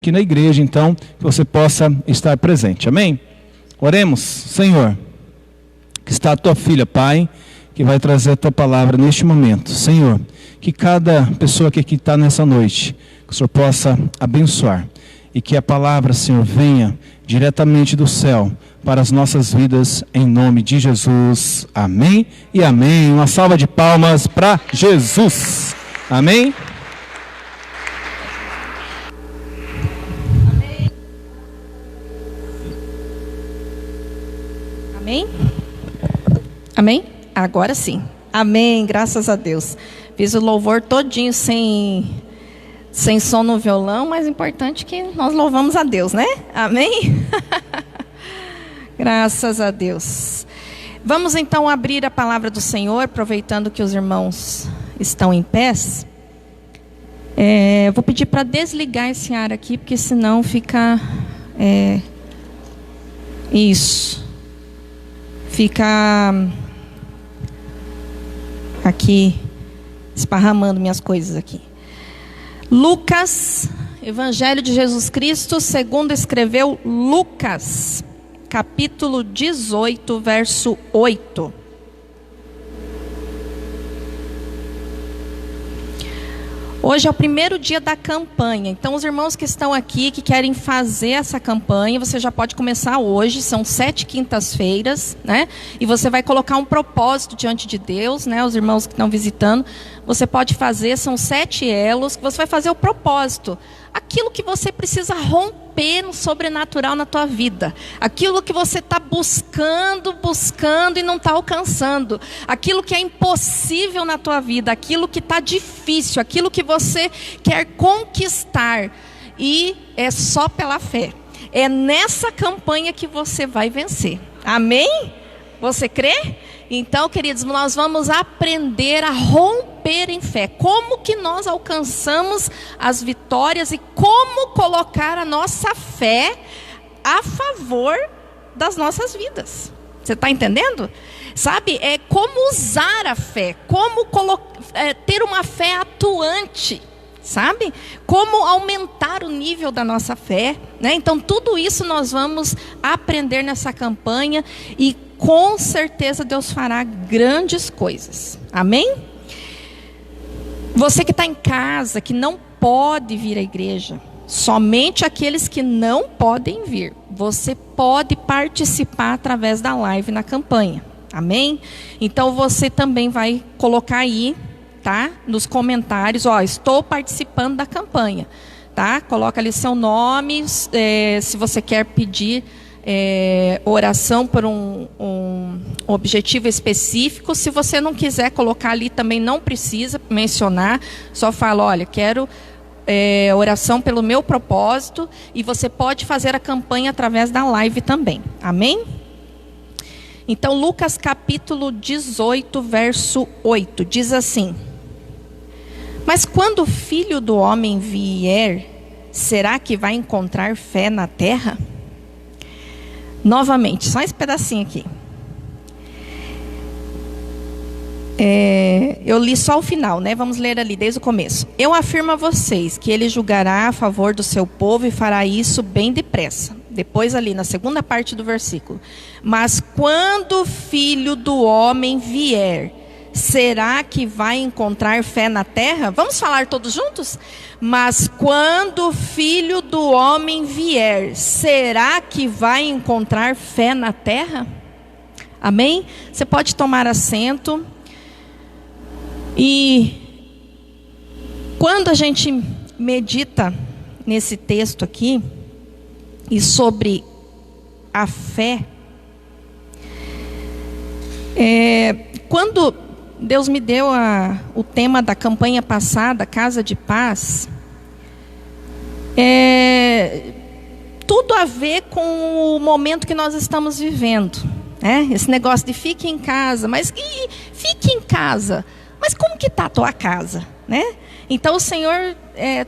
aqui na igreja, então, que você possa estar presente, amém? Oremos. Senhor, que está a tua filha, Pai, que vai trazer a tua palavra neste momento. Senhor, que cada pessoa que aqui está nessa noite, que o Senhor possa abençoar, e que a palavra, Senhor, venha diretamente do céu para as nossas vidas, em nome de Jesus, amém e amém. Uma salva de palmas para Jesus, amém? Amém? Amém? Agora sim. Amém, graças a Deus. Fiz o louvor todinho sem som no violão, mas o importante é que nós louvamos a Deus, né? Amém? Graças a Deus. Vamos então abrir a palavra do Senhor, aproveitando que os irmãos estão em pés. Vou pedir para desligar esse ar aqui, porque senão fica... Isso. Fica aqui esparramando minhas coisas aqui. Lucas, Evangelho de Jesus Cristo, segundo escreveu Lucas, capítulo 18, verso 8. Hoje é o primeiro dia da campanha, então os irmãos que estão aqui, que querem fazer essa campanha, você já pode começar hoje, são 7 quintas-feiras, né? E você vai colocar um propósito diante de Deus, né? Os irmãos que estão visitando, você pode fazer, são 7 elos, que você vai fazer o propósito. Aquilo que você precisa romper no sobrenatural na tua vida. Aquilo que você está buscando e não está alcançando. Aquilo que é impossível na tua vida. Aquilo que está difícil. Aquilo que você quer conquistar. E é só pela fé. É nessa campanha que você vai vencer. Amém? Você crê? Então, queridos, nós vamos aprender a romper em fé. Como que nós alcançamos as vitórias e como colocar a nossa fé a favor das nossas vidas. Você está entendendo? Sabe, é como usar a fé, como ter uma fé atuante. Sabe? Como aumentar o nível da nossa fé, né? Então tudo isso nós vamos aprender nessa campanha e com certeza Deus fará grandes coisas. Amém? Você que está em casa, que não pode vir à igreja, somente aqueles que não podem vir, você pode participar através da live na campanha. Amém? Então você também vai colocar aí, tá? Nos comentários, estou participando da campanha, tá? Coloca ali seu nome, se você quer pedir oração por um objetivo específico. Se você não quiser colocar ali, também não precisa mencionar, só fala, olha, quero oração pelo meu propósito, e você pode fazer a campanha através da live também, amém? Então Lucas capítulo 18, verso 8, diz assim: mas quando o Filho do Homem vier, será que vai encontrar fé na terra? Novamente, só esse pedacinho aqui. Eu li só o final, né? Vamos ler ali desde o começo. Eu afirmo a vocês que ele julgará a favor do seu povo e fará isso bem depressa. Depois ali na segunda parte do versículo. Mas quando o Filho do Homem vier, será que vai encontrar fé na terra? Vamos falar todos juntos? Mas quando o Filho do Homem vier, será que vai encontrar fé na terra? Amém? Você pode tomar assento. E quando a gente medita nesse texto aqui, e sobre a fé, quando Deus me deu o tema da campanha passada, Casa de Paz, tudo a ver com o momento que nós estamos vivendo, né? Esse negócio de fique em casa, mas fique em casa, mas como que está a tua casa, né? Então o Senhor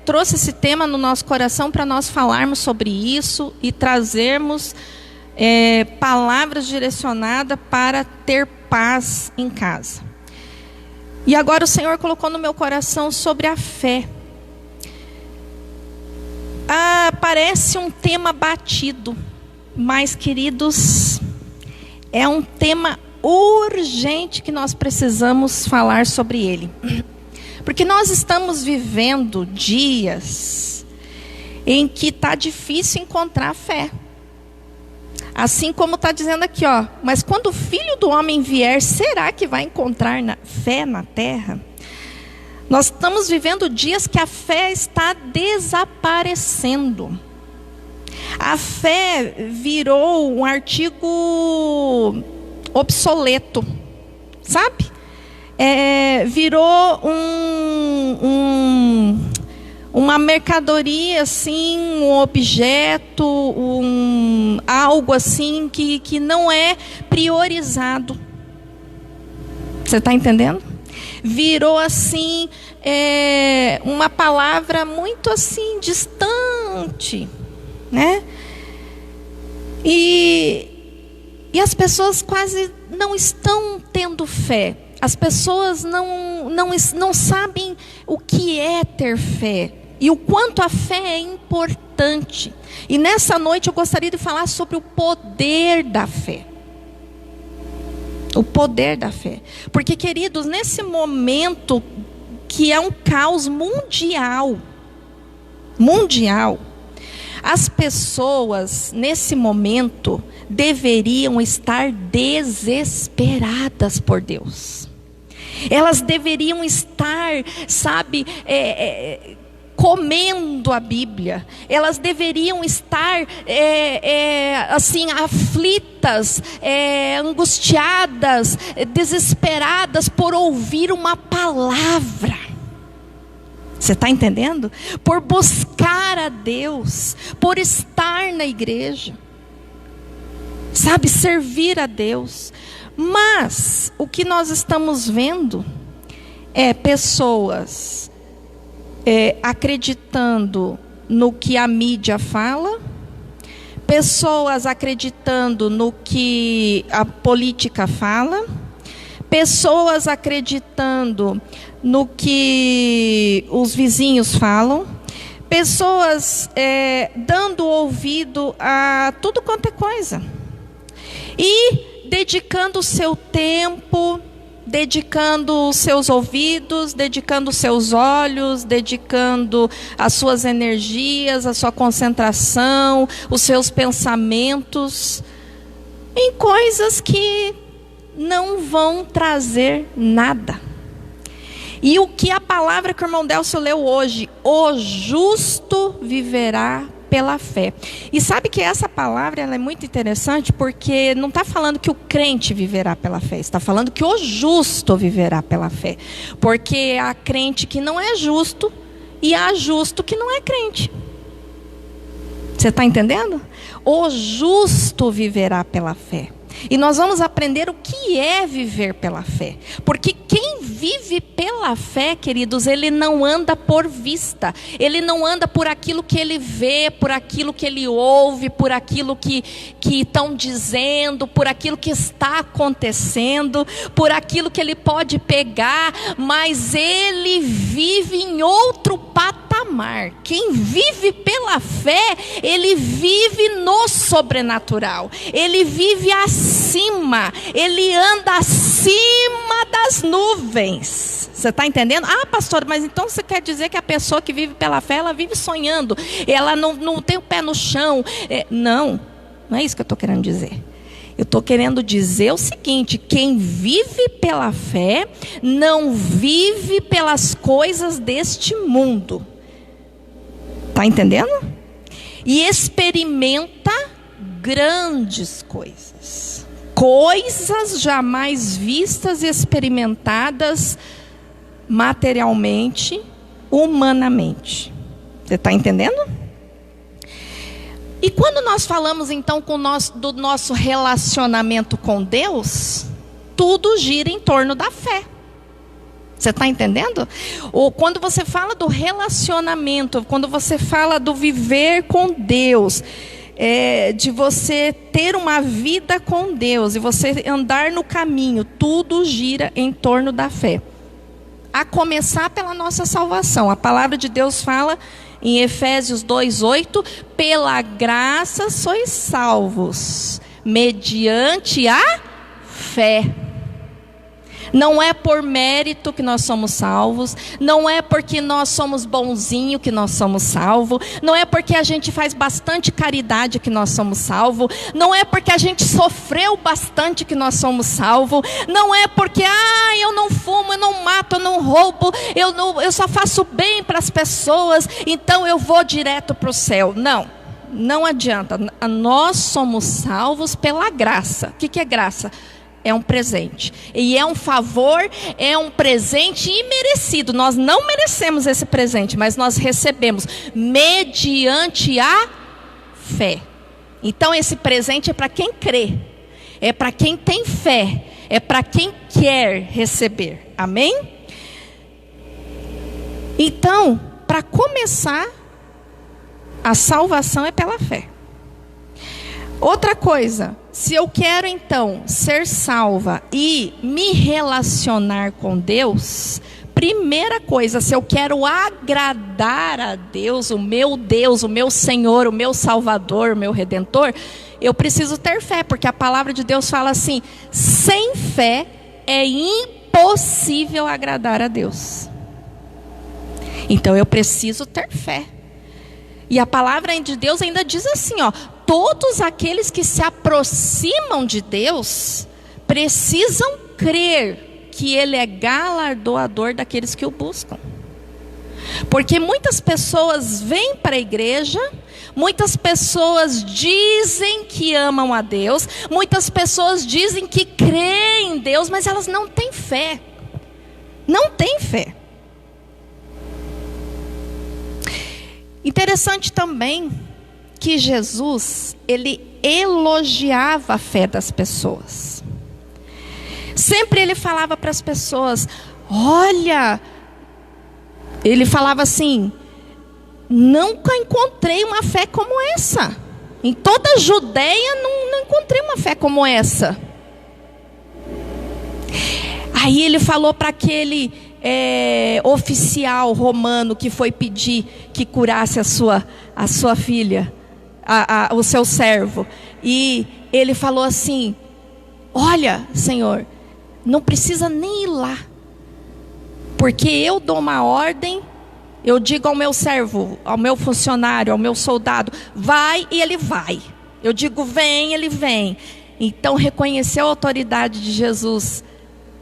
trouxe esse tema no nosso coração para nós falarmos sobre isso e trazermos palavras direcionadas para ter paz em casa. E agora o Senhor colocou no meu coração sobre a fé. Parece um tema batido, mas, queridos, é um tema urgente que nós precisamos falar sobre ele. Porque nós estamos vivendo dias em que está difícil encontrar fé. Assim como está dizendo aqui, ó, mas quando o Filho do Homem vier, será que vai encontrar fé na terra? Nós estamos vivendo dias que a fé está desaparecendo. A fé virou um artigo obsoleto, sabe? Virou uma mercadoria, assim, um objeto, algo assim que não é priorizado. Você está entendendo? Virou assim, uma palavra muito assim distante, né? E as pessoas quase não estão tendo fé. As pessoas não sabem o que é ter fé e o quanto a fé é importante. E nessa noite eu gostaria de falar sobre o poder da fé. O poder da fé. Porque, queridos, nesse momento que é um caos mundial, as pessoas nesse momento deveriam estar desesperadas por Deus. Elas deveriam estar, sabe, comendo a Bíblia. Elas deveriam estar assim, aflitas, angustiadas, desesperadas por ouvir uma palavra. Você está entendendo? Por buscar a Deus, por estar na igreja, sabe, servir a Deus. Mas o que nós estamos vendo é pessoas acreditando no que a mídia fala, pessoas acreditando no que a política fala, pessoas acreditando no que os vizinhos falam, pessoas dando ouvido a tudo quanto é coisa, e dedicando o seu tempo, dedicando os seus ouvidos, dedicando os seus olhos, dedicando as suas energias, a sua concentração, os seus pensamentos em coisas que não vão trazer nada. E o que a palavra que o irmão Delcio leu hoje, o justo viverá pela fé. E sabe que essa palavra ela é muito interessante, porque não está falando que o crente viverá pela fé, está falando que o justo viverá pela fé. Porque há crente que não é justo e há justo que não é crente. Você está entendendo? O justo viverá pela fé. E nós vamos aprender o que é viver pela fé. Porque quem vive pela fé, queridos, ele não anda por vista. Ele não anda por aquilo que ele vê, por aquilo que ele ouve, por aquilo que estão dizendo, por aquilo que está acontecendo, por aquilo que ele pode pegar. Mas ele vive em outro patamar. Quem vive pela fé, ele vive no sobrenatural. Ele vive acima, ele anda acima das nuvens. Você está entendendo? Ah, pastor, mas então você quer dizer que a pessoa que vive pela fé, ela vive sonhando, ela não tem o pé no chão. Não é isso que eu estou querendo dizer. Eu estou querendo dizer o seguinte: quem vive pela fé não vive pelas coisas deste mundo. Está entendendo? E experimenta grandes coisas. Coisas jamais vistas e experimentadas materialmente, humanamente. Você está entendendo? E quando nós falamos então do nosso relacionamento com Deus, tudo gira em torno da fé. Você está entendendo? Ou quando você fala do relacionamento, quando você fala do viver com Deus, de você ter uma vida com Deus e você andar no caminho, tudo gira em torno da fé. A começar pela nossa salvação. A palavra de Deus fala em Efésios 2:8, pela graça sois salvos, mediante a fé. Não é por mérito que nós somos salvos, não é porque nós somos bonzinhos que nós somos salvos, não é porque a gente faz bastante caridade que nós somos salvos, não é porque a gente sofreu bastante que nós somos salvos, não é porque eu não fumo, eu não mato, eu não roubo, eu só faço bem para as pessoas, então eu vou direto para o céu. Não adianta, nós somos salvos pela graça. O que é graça? É um presente, e é um favor, é um presente imerecido. Nós não merecemos esse presente, mas nós recebemos mediante a fé. Então esse presente é para quem crê, é para quem tem fé, é para quem quer receber, amém? Então, para começar, a salvação é pela fé. Outra coisa, se eu quero então ser salva e me relacionar com Deus, primeira coisa, se eu quero agradar a Deus, o meu Senhor, o meu Salvador, o meu Redentor, eu preciso ter fé, porque a palavra de Deus fala assim: sem fé é impossível agradar a Deus. Então eu preciso ter fé. E a palavra de Deus ainda diz assim, todos aqueles que se aproximam de Deus precisam crer que Ele é galardoador daqueles que o buscam. Porque muitas pessoas vêm para a igreja, muitas pessoas dizem que amam a Deus, muitas pessoas dizem que creem em Deus, mas elas não têm fé. Não têm fé. Interessante também que Jesus, ele elogiava a fé das pessoas. Sempre ele falava para as pessoas, olha, ele falava assim, nunca encontrei uma fé como essa. Em toda a Judeia não encontrei uma fé como essa. Aí ele falou para aquele oficial romano que foi pedir que curasse a sua filha, o seu servo, e ele falou assim, olha, Senhor, não precisa nem ir lá, porque eu dou uma ordem, eu digo ao meu servo, ao meu funcionário, ao meu soldado, vai, e ele vai. Eu digo vem, ele vem. Então reconheceu a autoridade de Jesus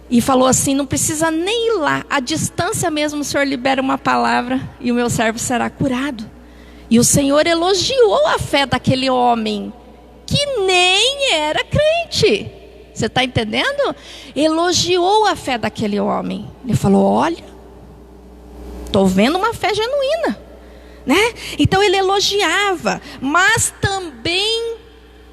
e falou assim, não precisa nem ir lá, à distância mesmo o Senhor libera uma palavra e o meu servo será curado. E o Senhor elogiou a fé daquele homem, que nem era crente. Você está entendendo? Elogiou a fé daquele homem. Ele falou, olha, estou vendo uma fé genuína, né? Então ele elogiava, mas também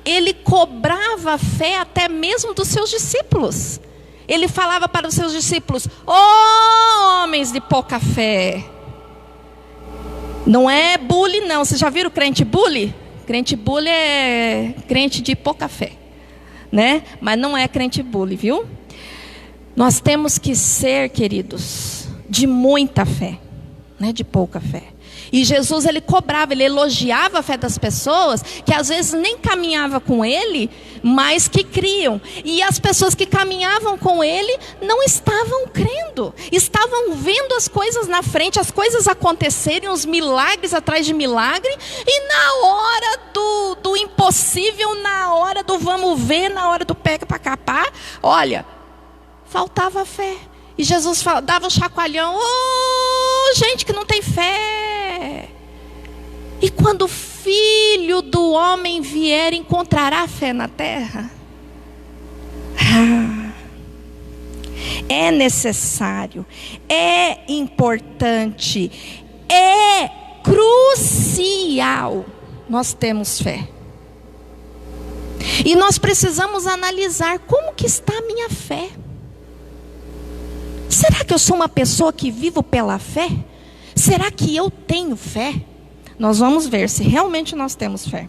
ele cobrava a fé até mesmo dos seus discípulos. Ele falava para os seus discípulos, homens de pouca fé. Não é bully não, vocês já viram crente bully? Crente bully é crente de pouca fé, né? Mas não é crente bully, viu? Nós temos que ser, queridos, de muita fé, não é de pouca fé. E Jesus, ele cobrava, ele elogiava a fé das pessoas, que às vezes nem caminhava com ele, mas que criam. E as pessoas que caminhavam com ele não estavam crendo, estavam vendo as coisas na frente, as coisas acontecerem, os milagres atrás de milagre, e na hora do impossível, na hora do vamos ver, na hora do pega para capar, olha, faltava fé. E Jesus dava um chacoalhão, gente que não tem fé. E quando o Filho do Homem vier, encontrará fé na terra? É necessário, é importante, é crucial nós temos fé. E nós precisamos analisar como que está a minha fé. Será que eu sou uma pessoa que vivo pela fé? Será que eu tenho fé? Nós vamos ver se realmente nós temos fé.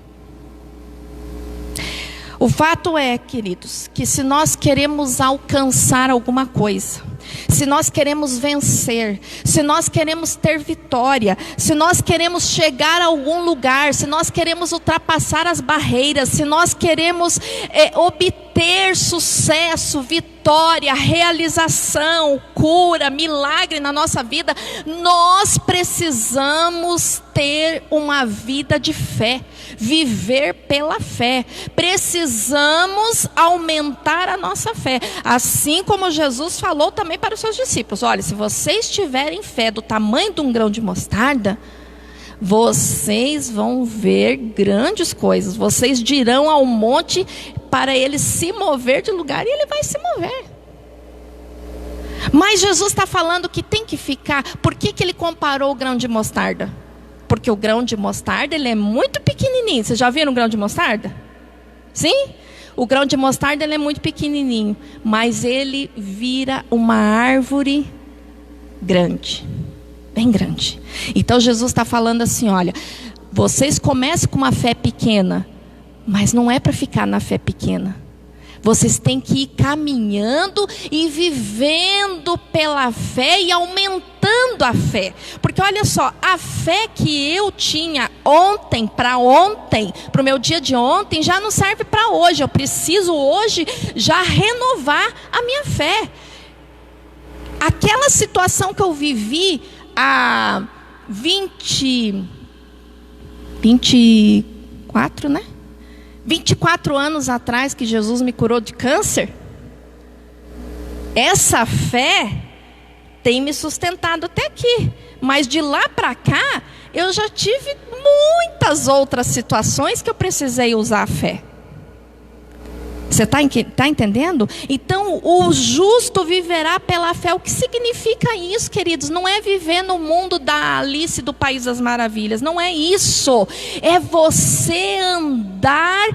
O fato é, queridos, que se nós queremos alcançar alguma coisa, se nós queremos vencer, se nós queremos ter vitória, se nós queremos chegar a algum lugar, se nós queremos ultrapassar as barreiras, se nós queremos obter sucesso, vitória, realização, cura, milagre na nossa vida, nós precisamos ter uma vida de fé, viver pela fé. Precisamos aumentar a nossa fé, assim como Jesus falou também para os seus discípulos: olha, se vocês tiverem fé do tamanho de um grão de mostarda, vocês vão ver grandes coisas. Vocês dirão ao monte para ele se mover de lugar, e ele vai se mover. Mas Jesus está falando que tem que ficar. Por que ele comparou o grão de mostarda? Porque o grão de mostarda, ele é muito pequenininho. Vocês já viram um grão de mostarda? Sim? O grão de mostarda, ele é muito pequenininho, mas ele vira uma árvore grande, bem grande. Então Jesus está falando assim: olha, vocês comecem com uma fé pequena, mas não é para ficar na fé pequena. Vocês têm que ir caminhando e vivendo pela fé e aumentando a fé. Porque olha só, a fé que eu tinha ontem, para o meu dia de ontem, já não serve para hoje. Eu preciso hoje já renovar a minha fé. Aquela situação que eu vivi há 24, né? 24 anos atrás, que Jesus me curou de câncer. Essa fé tem me sustentado até aqui. Mas de lá para cá, eu já tive muitas outras situações que eu precisei usar a fé. Você está entendendo? Então, o justo viverá pela fé. O que significa isso, queridos? Não é viver no mundo da Alice do País das Maravilhas. Não é isso. É você andar...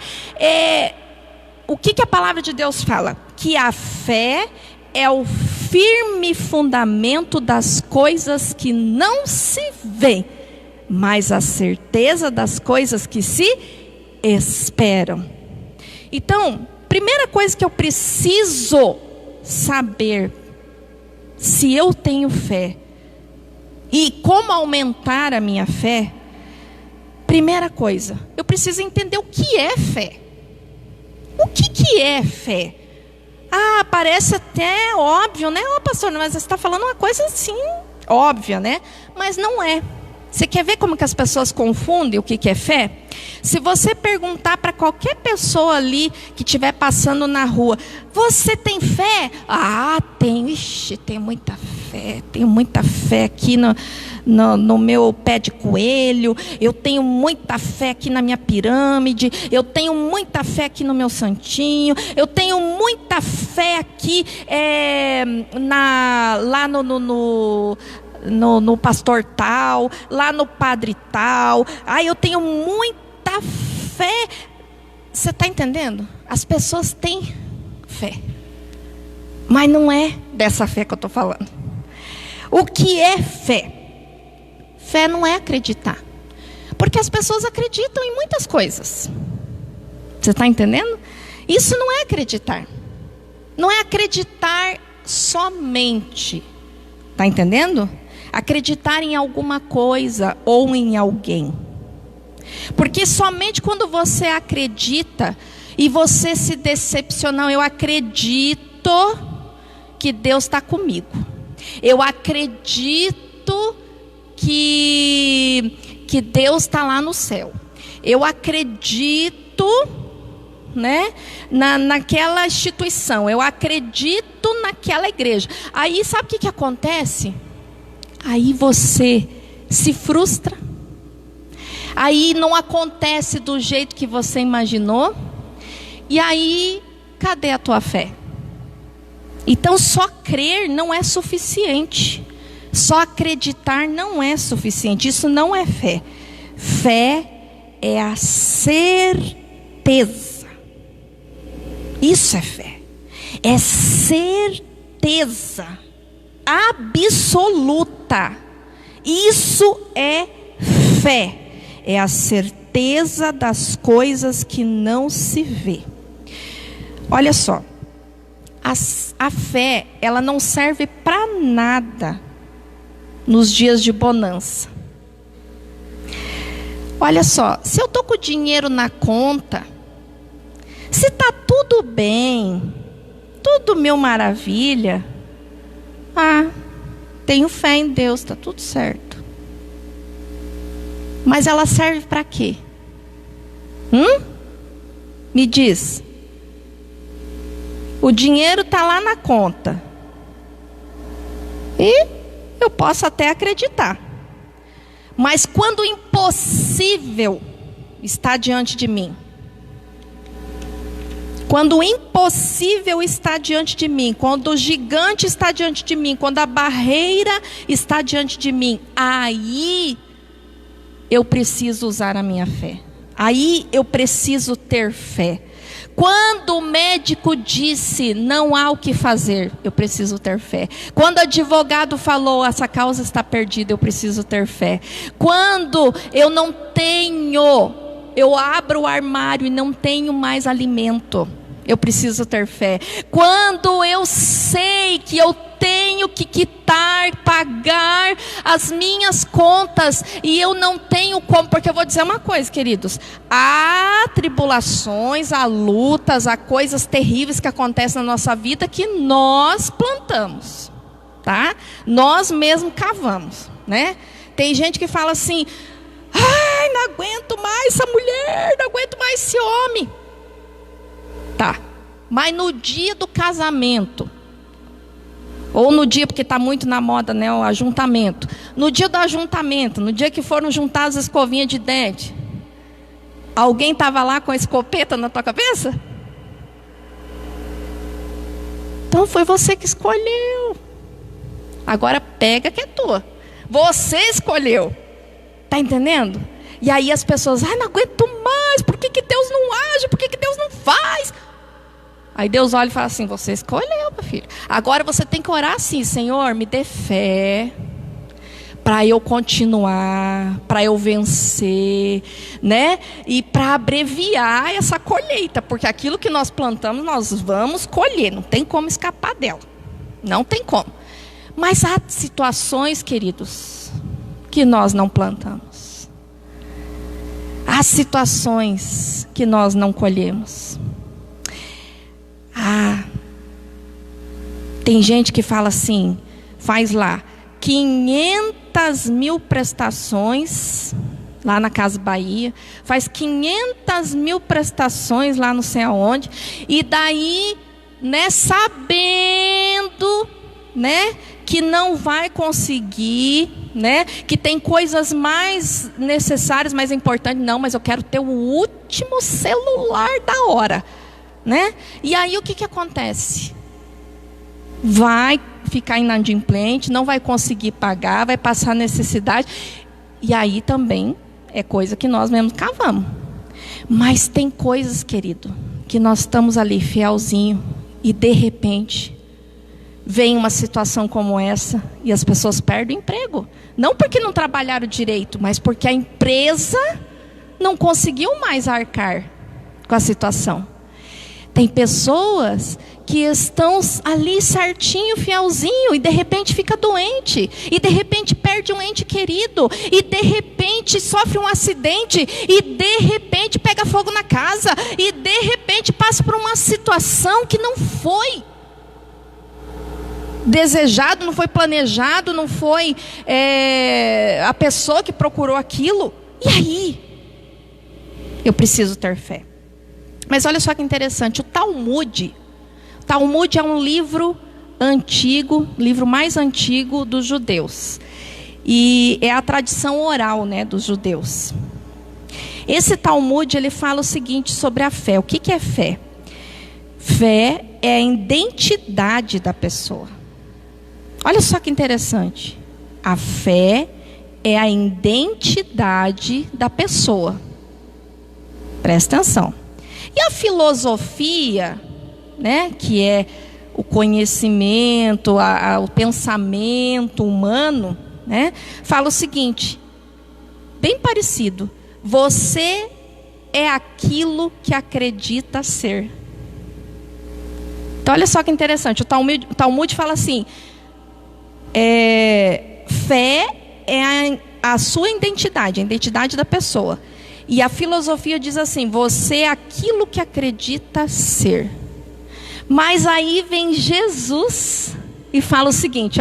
O que a palavra de Deus fala? Que a fé é o firme fundamento das coisas que não se vê, mas a certeza das coisas que se esperam. Então, primeira coisa que eu preciso saber se eu tenho fé e como aumentar a minha fé. Primeira coisa, eu preciso entender o que é fé. O que é fé? Ah, parece até óbvio, né? Ô pastor, mas você está falando uma coisa assim, óbvia, né? Mas não é. Você quer ver como que as pessoas confundem o que é fé? Se você perguntar para qualquer pessoa ali que estiver passando na rua: você tem fé? Ah, tenho. Ixi, tenho muita fé. Tenho muita fé aqui no meu pé de coelho. Eu tenho muita fé aqui na minha pirâmide. Eu tenho muita fé aqui no meu santinho. Eu tenho muita fé aqui lá no pastor tal, lá no padre tal. Eu tenho muita fé. Você está entendendo? As pessoas têm fé, mas não é dessa fé que eu estou falando. O que é fé? Fé não é acreditar, porque as pessoas acreditam em muitas coisas. Você está entendendo? Isso não é acreditar. Não é acreditar somente. Está entendendo? Acreditar em alguma coisa ou em alguém. Porque somente quando você acredita e você se decepciona: eu acredito que Deus está comigo. Eu acredito que Deus está lá no céu. Eu acredito, né, naquela instituição. Eu acredito naquela igreja. Aí sabe o que acontece? Aí você se frustra. Aí não acontece do jeito que você imaginou. E aí, cadê a tua fé? Então, só crer não é suficiente. Só acreditar não é suficiente. Isso não é fé. Fé é a certeza. Isso é fé. É certeza absoluta. Isso é fé. É a certeza das coisas que não se vê. Olha só, a fé, ela não serve para nada nos dias de bonança. Olha só, se eu estou com o dinheiro na conta, se está tudo bem, tudo mil maravilha, tenho fé em Deus, está tudo certo. Mas ela serve para quê? Me diz. O dinheiro está lá na conta. E eu posso até acreditar. Mas quando o impossível está diante de mim, quando o impossível está diante de mim, quando o gigante está diante de mim, quando a barreira está diante de mim, aí eu preciso usar a minha fé. Aí eu preciso ter fé. Quando o médico disse não há o que fazer, eu preciso ter fé. Quando o advogado falou essa causa está perdida, eu preciso ter fé. Quando eu não tenho, eu abro o armário e não tenho mais alimento, eu preciso ter fé. Quando eu sei que eu tenho que quitar, pagar as minhas contas e eu não tenho como, porque eu vou dizer uma coisa, queridos, há tribulações, há lutas, há coisas terríveis que acontecem na nossa vida que nós plantamos, tá? Nós mesmos cavamos, né? Tem gente que fala assim, não aguento mais essa mulher, não aguento mais esse homem. Tá, mas no dia do casamento, ou no dia, porque está muito na moda, né, o ajuntamento. No dia do ajuntamento, no dia que foram juntadas as escovinhas de dente, alguém estava lá com a escopeta na tua cabeça? Então foi você que escolheu. Agora pega que é tua. Você escolheu. Está entendendo? E aí as pessoas, não aguento mais, por que Deus não age, por que Deus não faz? Aí Deus olha e fala assim, você escolheu, meu filho. Agora você tem que orar assim, Senhor, me dê fé, para eu continuar, para eu vencer, né? E para abreviar essa colheita, porque aquilo que nós plantamos, nós vamos colher, não tem como escapar dela, não tem como. Mas há situações, queridos, que nós não plantamos. Há situações que nós não colhemos. Tem gente que fala assim, faz lá 500 mil prestações lá na Casa Bahia, faz 500 mil prestações lá não sei aonde, e daí, né, sabendo, né, que não vai conseguir, né, que tem coisas mais necessárias, mais importantes, não, mas eu quero ter o último celular da hora, né? E aí o que acontece? Vai ficar inadimplente, não vai conseguir pagar, vai passar necessidade. E aí também é coisa que nós mesmos cavamos. Mas tem coisas, querido, que nós estamos ali fielzinho e de repente vem uma situação como essa e as pessoas perdem o emprego. Não porque não trabalharam direito, mas porque a empresa não conseguiu mais arcar com a situação. Tem pessoas que estão ali certinho, fielzinho, e de repente fica doente, e de repente perde um ente querido, e de repente sofre um acidente, e de repente pega fogo na casa, e de repente passa por uma situação que não foi desejado, não foi planejado, não foi a pessoa que procurou aquilo. E aí? Eu preciso ter fé. Mas olha só que interessante, o Talmud é um livro antigo, livro mais antigo dos judeus. E é a tradição oral, né, dos judeus. Esse Talmud, ele fala o seguinte sobre a fé. O que é fé? Fé é a identidade da pessoa. Olha só que interessante. A fé é a identidade da pessoa. Presta atenção. E a filosofia, né, que é o conhecimento, o pensamento humano, né, fala o seguinte, bem parecido: você é aquilo que acredita ser. Então olha só que interessante, o Talmud fala assim, fé é a sua identidade, a identidade da pessoa. E a filosofia diz assim, você é aquilo que acredita ser. Mas aí vem Jesus e fala o seguinte,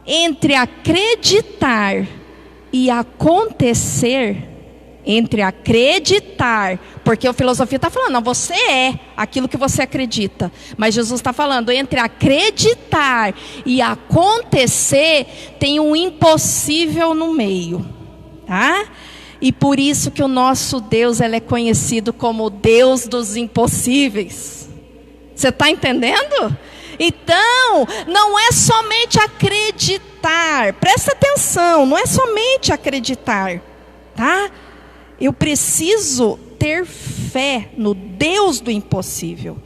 entre acreditar e acontecer, entre acreditar, porque a filosofia está falando, não, você é aquilo que você acredita. Mas Jesus está falando, entre acreditar e acontecer, tem um impossível no meio, tá? E por isso que o nosso Deus, ele é conhecido como o Deus dos impossíveis. Você está entendendo? Então, não é somente acreditar, presta atenção, não é somente acreditar, tá? Eu preciso ter fé no Deus do impossível.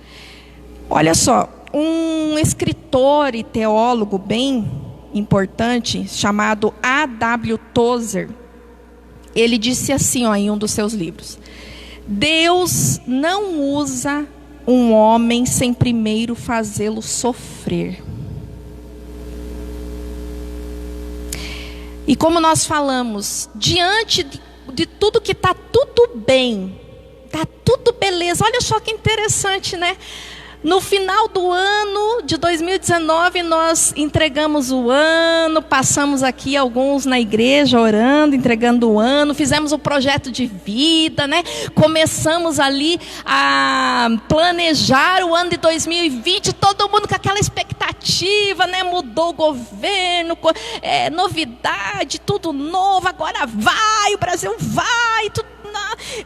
Olha só, um escritor e teólogo bem importante, chamado A.W. Tozer, ele disse assim, em um dos seus livros: Deus não usa um homem sem primeiro fazê-lo sofrer. E como nós falamos, diante de tudo que está tudo bem, está tudo beleza. Olha só que interessante, né? No final do ano de 2019, nós entregamos o ano, passamos aqui alguns na igreja orando, entregando o ano, fizemos o projeto de vida, né? Começamos ali a planejar o ano de 2020, todo mundo com aquela expectativa, né? Mudou o governo, novidade, tudo novo, agora vai, o Brasil vai, tudo.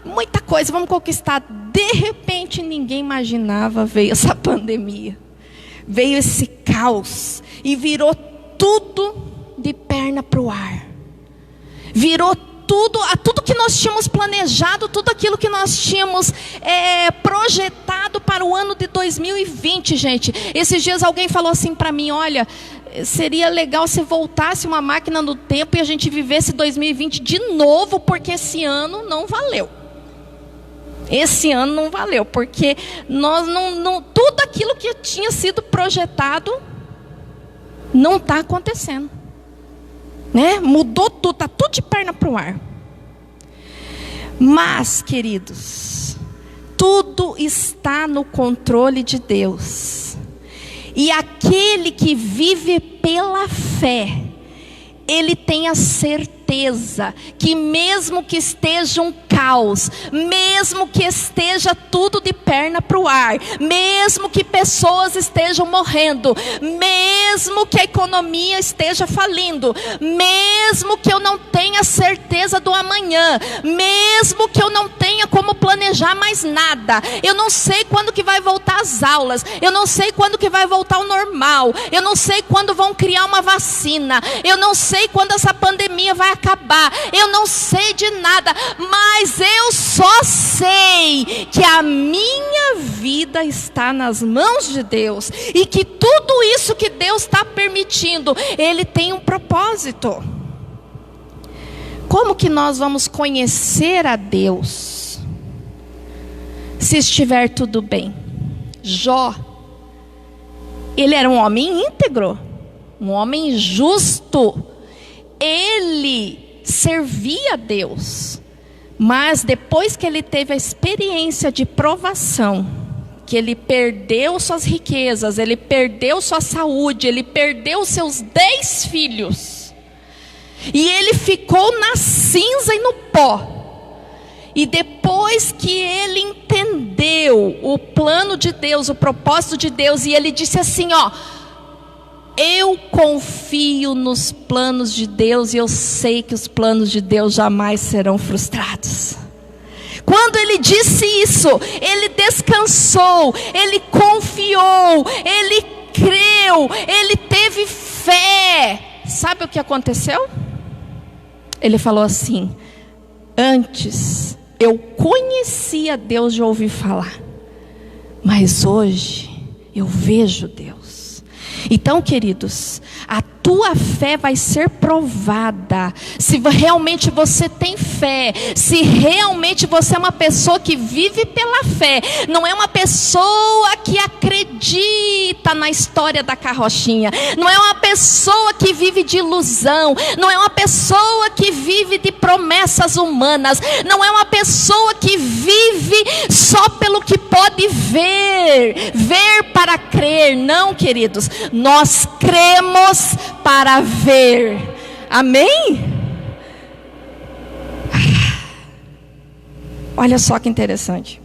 Muita coisa, vamos conquistar. De repente ninguém imaginava, veio essa pandemia, veio esse caos e virou tudo de perna para o ar. Virou tudo que nós tínhamos planejado, tudo aquilo que nós tínhamos projetado para o ano de 2020, gente. Esses dias alguém falou assim para mim, olha, seria legal se voltasse uma máquina no tempo e a gente vivesse 2020 de novo, porque esse ano não valeu. Esse ano não valeu, porque nós tudo aquilo que tinha sido projetado não está acontecendo, né? Mudou tudo, está tudo de perna para o ar. Mas, queridos, tudo está no controle de Deus. E aquele que vive pela fé, ele tem a certeza que mesmo que esteja um caos, mesmo que esteja tudo de perna para o ar, mesmo que pessoas estejam morrendo, mesmo que a economia esteja falindo, mesmo que eu não tenha certeza do amanhã, mesmo que eu não tenha como planejar mais nada, eu não sei quando que vai voltar as aulas, eu não sei quando que vai voltar ao normal, eu não sei quando vão criar uma vacina, eu não sei quando essa pandemia vai acabar, eu não sei de nada, mas eu só sei que a minha vida está nas mãos de Deus, e que tudo isso que Deus está permitindo, Ele tem um propósito. Como que nós vamos conhecer a Deus se estiver tudo bem? Jó, ele era um homem íntegro, um homem justo, ele servia a Deus, mas depois que ele teve a experiência de provação, que ele perdeu suas riquezas, ele perdeu sua saúde, ele perdeu seus 10 filhos, e ele ficou na cinza e no pó. E depois que ele entendeu o plano de Deus, o propósito de Deus, e ele disse assim, eu confio nos planos de Deus, e eu sei que os planos de Deus jamais serão frustrados. Quando ele disse isso, ele descansou, ele confiou, ele creu, ele teve fé. Sabe o que aconteceu? Ele falou assim: antes eu conhecia Deus de ouvir falar, mas hoje eu vejo Deus. Então, queridos, a tua fé vai ser provada. Se realmente você tem fé, se realmente você é uma pessoa que vive pela fé, não é uma pessoa que acredita na história da carrochinha, não é uma pessoa que vive de ilusão, não é uma pessoa que vive de promessas humanas, não é uma pessoa que vive só pelo que pode ver para crer. Não, queridos, nós cremos para ver. Amém? Olha só que interessante.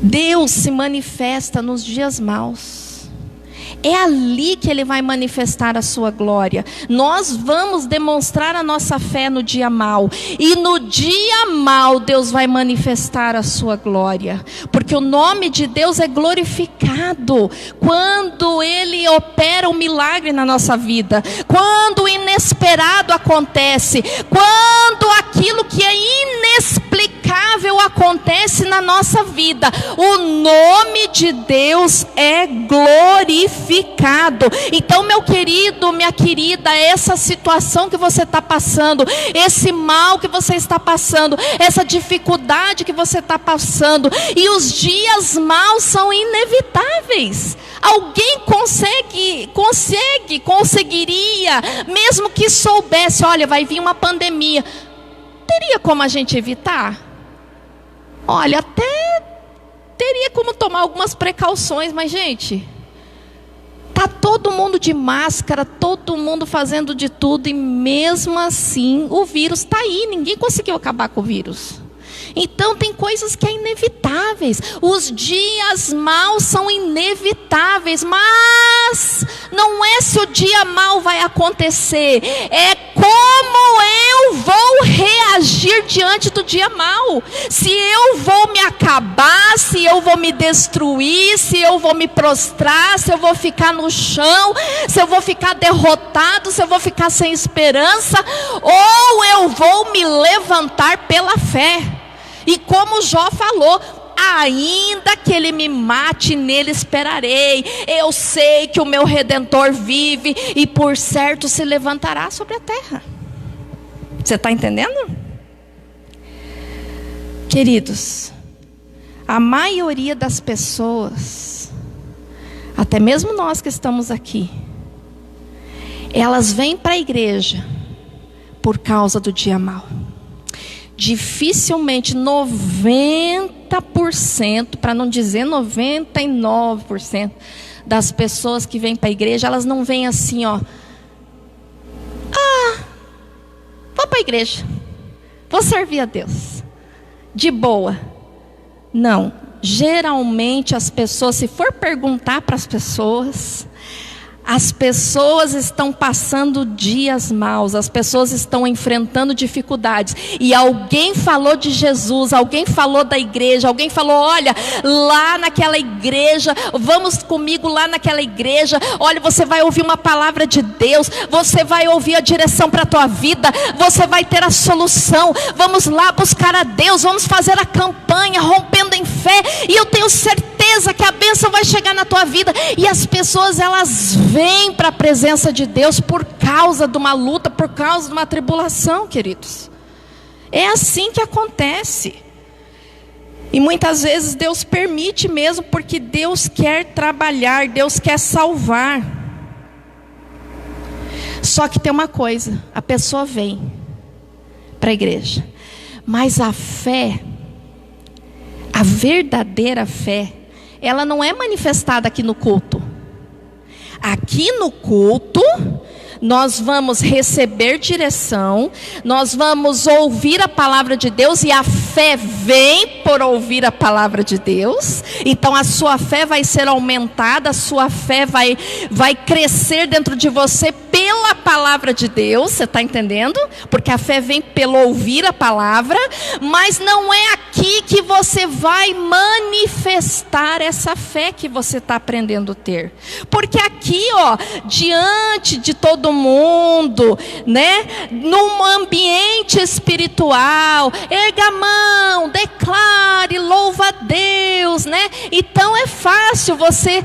Deus se manifesta nos dias maus. É ali que Ele vai manifestar a sua glória. Nós vamos demonstrar a nossa fé no dia mau. E no dia mau Deus vai manifestar a sua glória. Porque o nome de Deus é glorificado quando Ele opera um milagre na nossa vida. Quando o inesperado acontece. Quando aquilo que é inexplicável acontece na nossa vida. O nome de Deus é glorificado. Então, meu querido, minha querida, essa situação que você está passando, esse mal que você está passando, essa dificuldade que você está passando, e os dias maus são inevitáveis. Alguém conseguiria, mesmo que soubesse, olha, vai vir uma pandemia, teria como a gente evitar? Olha, até teria como tomar algumas precauções, mas gente, está todo mundo de máscara, todo mundo fazendo de tudo, e mesmo assim o vírus está aí, ninguém conseguiu acabar com o vírus. Então tem coisas que é inevitáveis, os dias maus são inevitáveis, mas não é se o dia mau vai acontecer, é como eu vou reagir diante do dia mau. Se eu vou me acabar, se eu vou me destruir, se eu vou me prostrar, se eu vou ficar no chão, se eu vou ficar derrotado, se eu vou ficar sem esperança, ou eu vou me levantar pela fé. E como Jó falou, ainda que ele me mate, nele esperarei. Eu sei que o meu Redentor vive e por certo se levantará sobre a terra. Você está entendendo? Queridos, a maioria das pessoas, até mesmo nós que estamos aqui, elas vêm para a igreja por causa do dia mau. Dificilmente 90%, para não dizer 99% das pessoas que vêm para a igreja, elas não vêm assim, ó. Vou para a igreja, vou servir a Deus, de boa. Não, geralmente as pessoas, se for perguntar para as pessoas estão passando dias maus, as pessoas estão enfrentando dificuldades, e alguém falou de Jesus, alguém falou da igreja, alguém falou, olha, lá naquela igreja, vamos comigo lá naquela igreja, olha, você vai ouvir uma palavra de Deus, você vai ouvir a direção para a tua vida, você vai ter a solução, vamos lá buscar a Deus, vamos fazer a campanha, rompendo em fé, e eu tenho certeza que a bênção vai chegar na tua vida. E as pessoas, elas vêm para a presença de Deus por causa de uma luta, por causa de uma tribulação, queridos. É assim que acontece. E muitas vezes Deus permite mesmo, porque Deus quer trabalhar, Deus quer salvar. Só que tem uma coisa, a pessoa vem para a igreja, mas a fé, a verdadeira fé, ela não é manifestada aqui no culto. Aqui no culto, nós vamos receber direção, nós vamos ouvir a palavra de Deus, e a fé vem por ouvir a palavra de Deus. Então a sua fé vai ser aumentada, a sua fé vai crescer dentro de você pela palavra de Deus, você está entendendo? Porque a fé vem pelo ouvir a palavra, mas não é aqui que você vai manifestar essa fé que você está aprendendo a ter. Porque aqui, ó, diante de todo mundo, né, num ambiente espiritual, erga a mão, declare, louva a Deus, Deus, né? Então é fácil você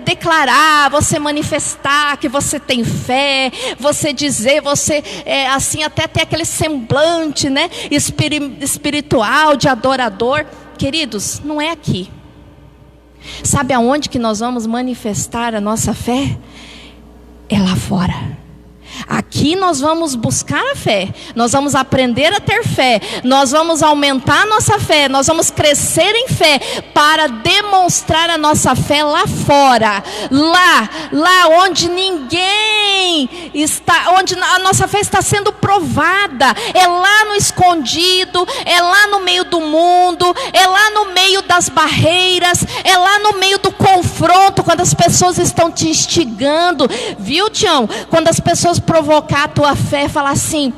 declarar, você manifestar que você tem fé, você dizer, você assim até ter aquele semblante, né? Espiritual de adorador. Queridos, não é aqui. Sabe aonde que nós vamos manifestar a nossa fé? É lá fora. Aqui nós vamos buscar a fé, nós vamos aprender a ter fé, nós vamos aumentar a nossa fé, nós vamos crescer em fé para demonstrar a nossa fé lá fora, lá onde ninguém está, onde a nossa fé está sendo provada, é lá no escondido, é lá no meio do mundo, é lá no meio das barreiras, é lá no meio do confronto, quando as pessoas estão te instigando, viu, Tião? Quando as pessoas provocar a tua fé, falar assim: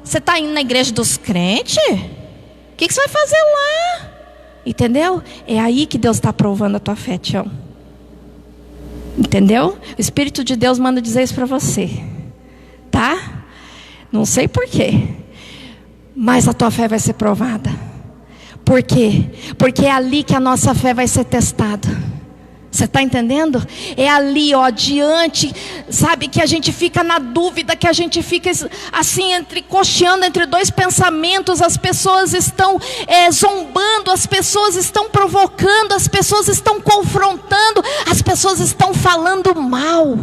você está indo na igreja dos crentes? O que você vai fazer lá? Entendeu? É aí que Deus está provando a tua fé, Tião. Entendeu? O Espírito de Deus manda dizer isso para você, tá? Não sei porquê, mas a tua fé vai ser provada. Por quê? Porque é ali que a nossa fé vai ser testada. Você está entendendo? É ali, ó, diante, sabe, que a gente fica na dúvida, que a gente fica assim, cocheando entre dois pensamentos. As pessoas estão zombando, as pessoas estão provocando, as pessoas estão confrontando, as pessoas estão falando mal.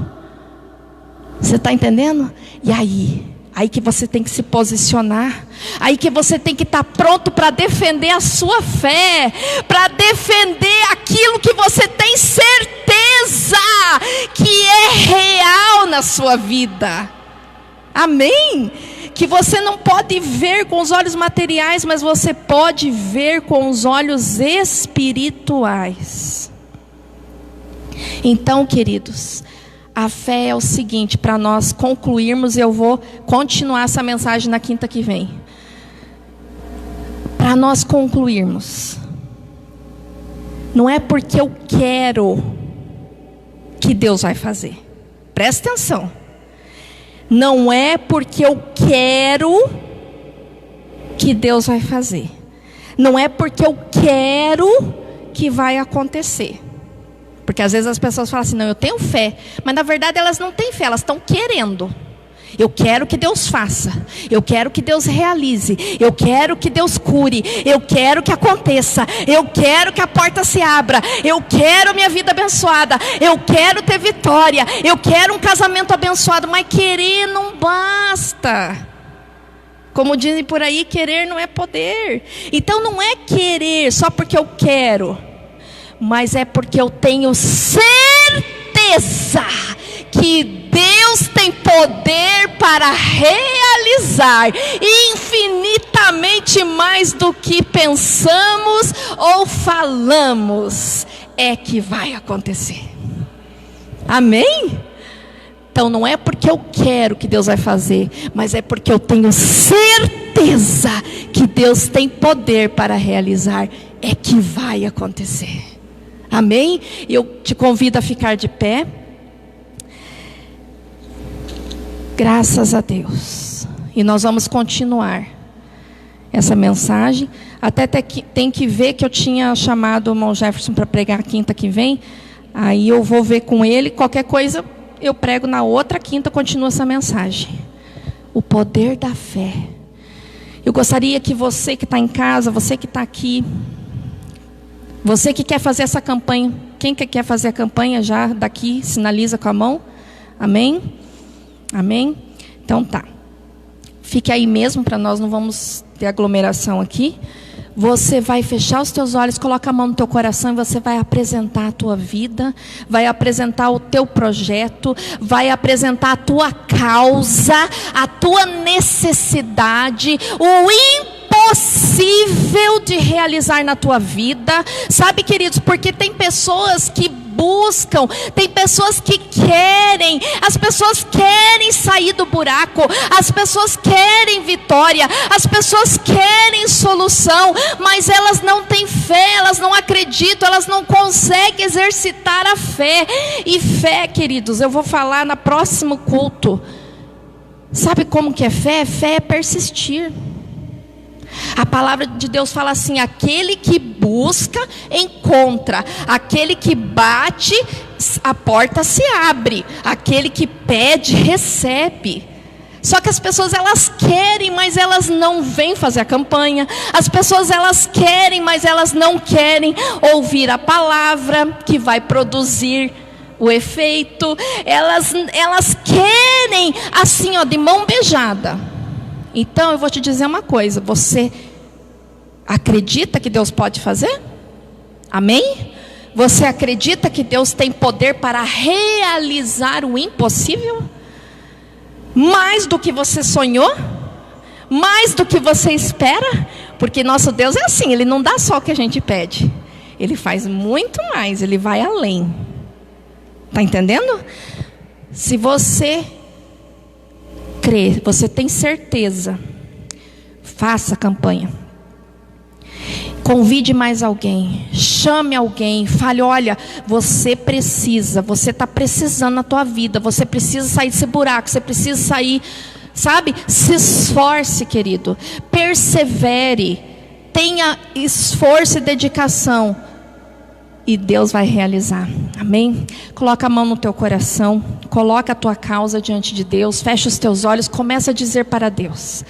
Você está entendendo? E aí que você tem que se posicionar, aí que você tem que estar pronto para defender a sua fé, para defender aquilo que você tem certeza que é real na sua vida. Amém? Que você não pode ver com os olhos materiais, mas você pode ver com os olhos espirituais. Então, queridos, a fé é o seguinte, para nós concluirmos, eu vou continuar essa mensagem na quinta que vem. Para nós concluirmos, não é porque eu quero que Deus vai fazer. Presta atenção. Não é porque eu quero que Deus vai fazer. Não é porque eu quero que vai acontecer. Porque às vezes as pessoas falam assim: não, eu tenho fé. Mas na verdade elas não têm fé, elas estão querendo. Eu quero que Deus faça. Eu quero que Deus realize. Eu quero que Deus cure. Eu quero que aconteça. Eu quero que a porta se abra. Eu quero minha vida abençoada. Eu quero ter vitória. Eu quero um casamento abençoado. Mas querer não basta. Como dizem por aí, querer não é poder. Então não é querer só porque eu quero, mas é porque eu tenho certeza que Deus tem poder para realizar infinitamente mais do que pensamos ou falamos. É que vai acontecer. Amém? Então não é porque eu quero que Deus vai fazer, mas é porque eu tenho certeza que Deus tem poder para realizar. É que vai acontecer. Amém? Eu te convido a ficar de pé. Graças a Deus. E nós vamos continuar essa mensagem. Até tem que ver que eu tinha chamado o irmão Jefferson para pregar a quinta que vem. Aí eu vou ver com ele. Qualquer coisa eu prego na outra quinta, continua essa mensagem. O poder da fé. Eu gostaria que você que está em casa, você que está aqui, você que quer fazer essa campanha, quem que quer fazer a campanha já daqui, sinaliza com a mão. Amém? Amém? Então tá. Fique aí mesmo, para nós não vamos ter aglomeração aqui. Você vai fechar os teus olhos, coloca a mão no teu coração e você vai apresentar a tua vida, vai apresentar o teu projeto, vai apresentar a tua causa, a tua necessidade, o impossível de realizar na tua vida. Sabe, queridos, porque tem pessoas que buscam, tem pessoas que querem, as pessoas querem sair do buraco, as pessoas querem vitória, as pessoas querem solução, mas elas não têm fé, elas não acreditam, elas não conseguem exercitar a fé. E fé, queridos, eu vou falar no próximo culto. Sabe como que é fé? Fé é persistir. A palavra de Deus fala assim: aquele que busca, encontra. Aquele que bate, a porta se abre. Aquele que pede, recebe. Só que as pessoas, elas querem, mas elas não vêm fazer a campanha. As pessoas, elas querem, mas elas não querem ouvir a palavra que vai produzir o efeito. Elas querem assim, ó, de mão beijada. Então eu vou te dizer uma coisa: você acredita que Deus pode fazer? Amém? Você acredita que Deus tem poder para realizar o impossível? Mais do que você sonhou? Mais do que você espera? Porque nosso Deus é assim, Ele não dá só o que a gente pede. Ele faz muito mais, Ele vai além. Está entendendo? Se você crê, você tem certeza, faça a campanha. Convide mais alguém, chame alguém, fale: olha, você está precisando na tua vida, você precisa sair desse buraco, você precisa sair, sabe? Se esforce, querido, persevere, tenha esforço e dedicação, e Deus vai realizar, amém? Coloca a mão no teu coração, coloca a tua causa diante de Deus, fecha os teus olhos, começa a dizer para Deus,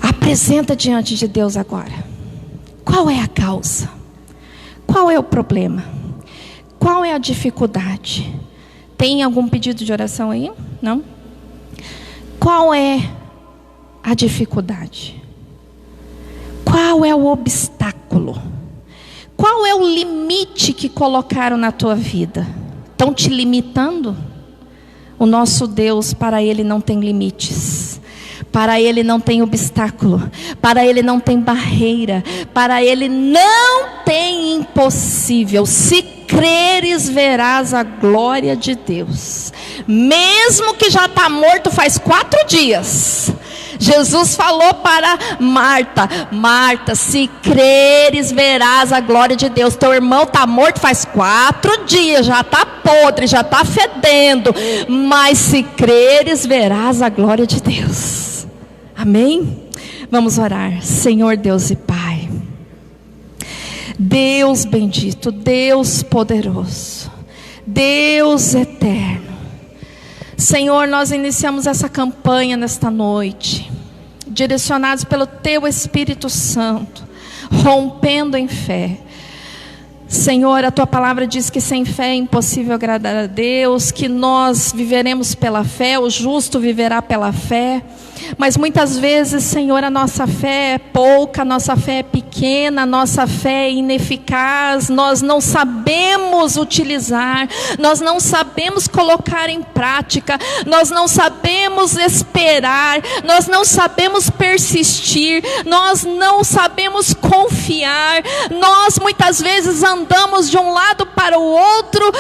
apresenta diante de Deus agora. Qual é a causa? Qual é o problema? Qual é a dificuldade? Tem algum pedido de oração aí? Não? Qual é a dificuldade? Qual é o obstáculo? Qual é o limite que colocaram na tua vida? Estão te limitando? O nosso Deus, para Ele não tem limites. Para Ele não tem obstáculo, para Ele não tem barreira, para Ele não tem impossível. Se creres, verás a glória de Deus. Mesmo que já está morto faz 4 dias. Jesus falou para Marta: Marta, se creres, verás a glória de Deus. Teu irmão está morto faz 4 dias, já está podre, já está fedendo, mas se creres, verás a glória de Deus. Amém? Vamos orar. Senhor Deus e Pai, Deus bendito, Deus poderoso, Deus eterno, Senhor, nós iniciamos essa campanha nesta noite, direcionados pelo Teu Espírito Santo, rompendo em fé. Senhor, a Tua palavra diz que sem fé é impossível agradar a Deus, que nós viveremos pela fé, o justo viverá pela fé. Mas muitas vezes, Senhor, a nossa fé é pouca, a nossa fé é pequena, a nossa fé é ineficaz, nós não sabemos utilizar, nós não sabemos colocar em prática, nós não sabemos esperar, nós não sabemos persistir, nós não sabemos confiar, nós muitas vezes andamos de um lado para o outro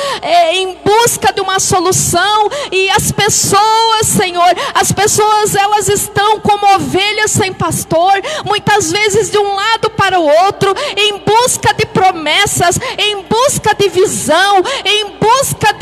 em busca de uma solução, e as pessoas, Senhor, elas estão como ovelhas sem pastor, muitas vezes de um lado para o outro, em busca de promessas, em busca de visão, em busca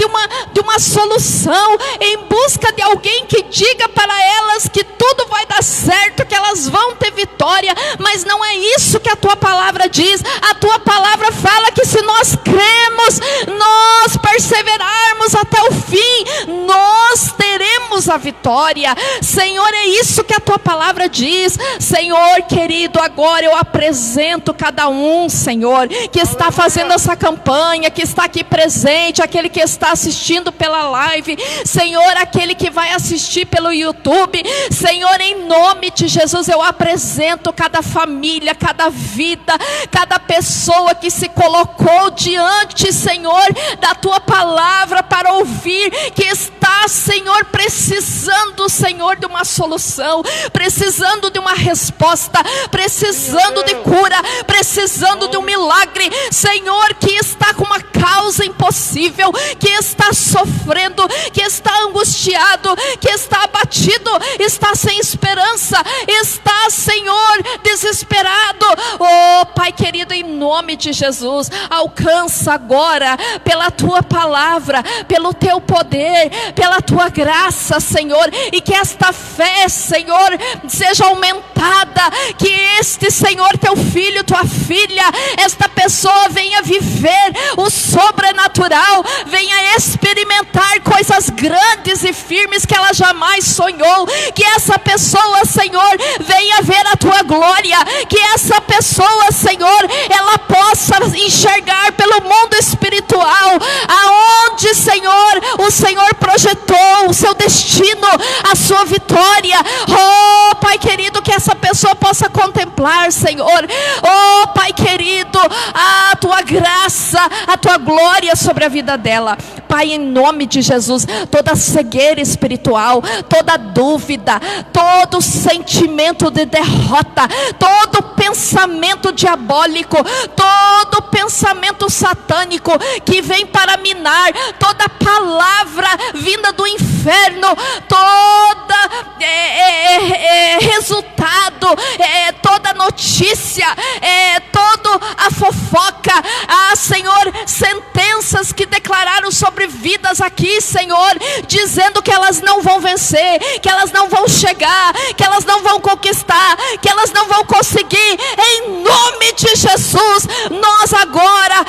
de uma solução, em busca de alguém que diga para elas que tudo vai dar certo, que elas vão ter vitória. Mas não é isso que a Tua palavra diz. A Tua palavra fala que se nós cremos, nós perseverarmos até o fim, nós teremos a vitória. Senhor, é isso que a Tua palavra diz. Senhor querido, agora eu apresento cada um, Senhor, que está fazendo essa campanha, que está aqui presente, aquele que está assistindo pela live, Senhor, aquele que vai assistir pelo YouTube. Senhor, em nome de Jesus, eu apresento cada família, cada vida, cada pessoa que se colocou diante, Senhor, da Tua palavra para ouvir, que está, Senhor, precisando, Senhor, de uma solução, precisando de uma resposta, precisando de cura, precisando de um milagre. Senhor, que está com uma causa impossível, que está sofrendo, que está angustiado, que está abatido, está sem esperança, está, Senhor, desesperado. Oh Pai querido, em nome de Jesus. Alcança agora, pela tua palavra, pelo teu poder, pela tua graça, Senhor, e que esta fé, Senhor, seja aumentada, que este, Senhor, teu filho, tua filha, esta pessoa venha viver o sobrenatural, venha experimentar coisas grandes e firmes que ela jamais sonhou, que essa pessoa, Senhor, venha ver a tua glória, que essa pessoa, Senhor, ela possa enxergar pelo mundo espiritual, aonde, Senhor, o Senhor projetou o seu destino, a sua vitória. Oh, Pai querido, que essa pessoa possa contemplar, Senhor, oh, Pai querido, a tua graça, a tua glória sobre a vida dela. Pai, em nome de Jesus, toda cegueira espiritual, toda dúvida, todo sentimento de derrota, todo pensamento diabólico, todo pensamento satânico que vem para minar, toda palavra vinda do inferno, toda resultado, toda notícia, toda a fofoca, Senhor, sentenças que declararam sobre vidas aqui, Senhor, dizendo que elas não vão vencer, que elas não vão chegar, que elas não vão conquistar, que elas não vão conseguir. Em nome de Jesus, nós agora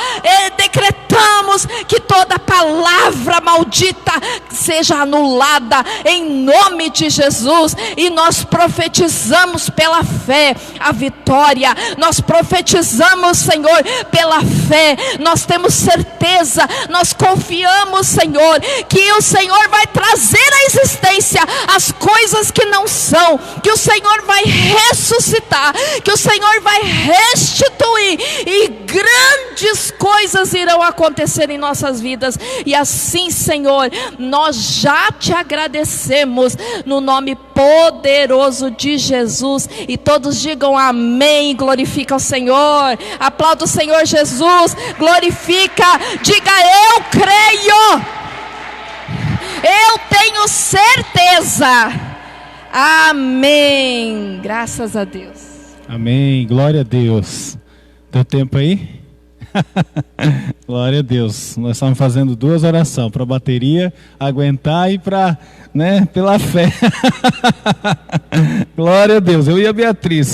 decretamos que toda palavra maldita seja anulada em nome de Jesus, e nós profetizamos pela fé a vitória. Nós profetizamos, Senhor, pela fé. Nós temos certeza, nós confiamos, Senhor, que o Senhor vai trazer à existência as coisas que não são, que o Senhor vai ressuscitar, que o Senhor vai restituir, e grandes coisas irão acontecer em nossas vidas. E assim, Senhor, nós já te agradecemos no nome poderoso de Jesus. E todos digam amém. Glorifica o Senhor, aplauda o Senhor Jesus, glorifica, diga: eu creio, eu tenho certeza. Amém. Graças a Deus. Amém. Glória a Deus. Deu tempo aí? Glória a Deus. Nós estamos fazendo 2 orações, para a bateria aguentar e para, pela fé. Glória a Deus. Eu e a Beatriz.